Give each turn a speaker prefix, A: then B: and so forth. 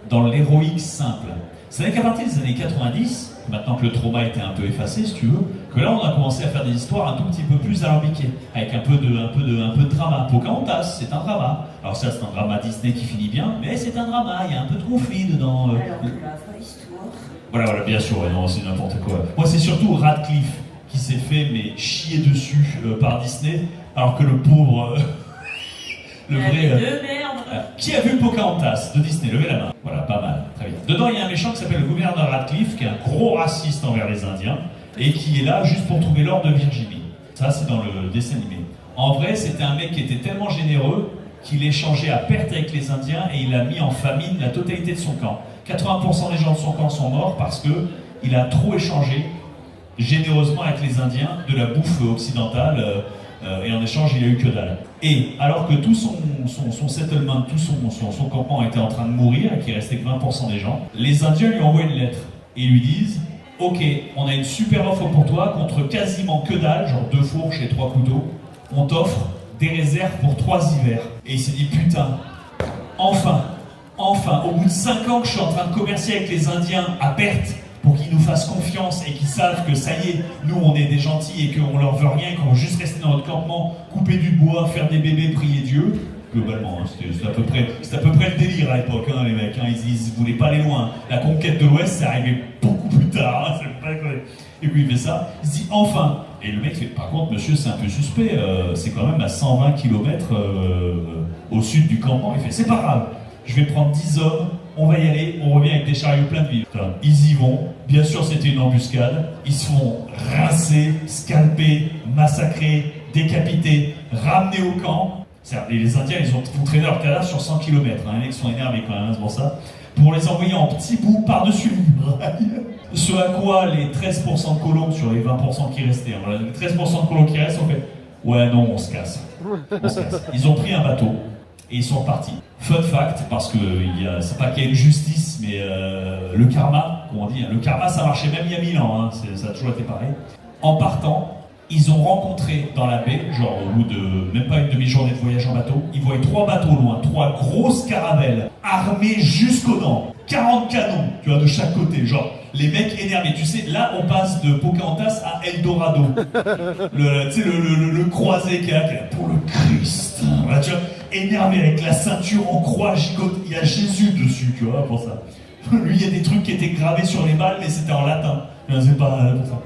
A: dans l'héroïque simple. C'est qu'à partir des années 90, maintenant que le trauma était un peu effacé, si tu veux, que là on a commencé à faire des histoires un tout petit peu plus alambiquées, avec un peu de drama. Pocahontas, c'est un drama. Alors ça, c'est un drama Disney qui finit bien, mais c'est un drama, il y a un peu de conflit dedans.
B: Alors que la vraie histoire...
A: Voilà, bien sûr, non, c'est n'importe quoi. Moi, c'est surtout Radcliffe qui s'est fait chier dessus par Disney, alors que le pauvre...
B: le vrai...
A: qui a vu Pocahontas de Disney? Levez la main. Voilà, pas mal, très bien. Dedans, il y a un méchant qui s'appelle le gouverneur Radcliffe, qui est un gros raciste envers les Indiens, et qui est là juste pour trouver l'or de Virginie. Ça, c'est dans le dessin animé. En vrai, c'était un mec qui était tellement généreux qu'il échangeait à perte avec les Indiens et il a mis en famine la totalité de son camp. 80% des gens de son camp sont morts parce qu'il a trop échangé généreusement avec les Indiens de la bouffe occidentale et en échange il a eu que dalle. Et alors que tout son settlement, tout son campement était en train de mourir et qu'il restait que 20% des gens, les Indiens lui envoient une lettre et lui disent « Ok, on a une super offre pour toi contre quasiment que dalle, genre 2 fourches et 3 couteaux, on t'offre des réserves pour 3 hivers. » Et il s'est dit « Putain, enfin, au bout de 5 ans que je suis en train de commercer avec les Indiens à perte, pour qu'ils nous fassent confiance et qu'ils savent que ça y est, nous on est des gentils et qu'on leur veut rien, qu'on veut juste rester dans notre campement, couper du bois, faire des bébés, prier Dieu. » Globalement, hein, c'était à peu près le délire à l'époque, hein, les mecs, hein, ils voulaient pas aller loin. La conquête de l'Ouest, c'est arrivé beaucoup plus tard, hein, c'est pas vrai. Et puis il fait ça, il se dit enfin. Et le mec fait, par contre, monsieur, c'est un peu suspect, c'est quand même à 120 km au sud du campement. Il fait, c'est pas grave, je vais prendre 10 hommes, on va y aller, on revient avec des chariots pleins de vivres. Ils y vont, bien sûr c'était une embuscade, ils se font rincer, scalper, massacrer, décapiter, ramener au camp. Les Indiens, ils ont traîné leur cadavre sur 100 km, hein. Les mecs sont énervés quand même, c'est pour ça. Pour les envoyer en petits bouts par-dessus le muraille. Ce à quoi les 13% de colons sur les 20% qui restaient, hein, les 13% de colons qui restent ont fait « Ouais, non, on se casse. » Ils ont pris un bateau et ils sont partis. Fun fact, parce que c'est pas qu'il y a une justice, mais le karma, comme on dit, hein, le karma ça marchait même il y a 1000 ans, hein, ça a toujours été pareil. En partant, ils ont rencontré dans la baie, genre au bout de même pas une demi-journée de voyage en bateau, ils voyaient 3 bateaux loin, 3 grosses caravelles, armées jusqu'aux dents, 40 canons, tu vois, de chaque côté, genre, les mecs énervés, tu sais, là on passe de Pocahontas à Eldorado, le croisé qui est là, pour le Christ, voilà, tu vois, énervé avec la ceinture en croix gigote, il y a Jésus dessus, tu vois, pour ça. Lui, il y a des trucs qui étaient gravés sur les balles, mais c'était en latin, c'est pas pour ça.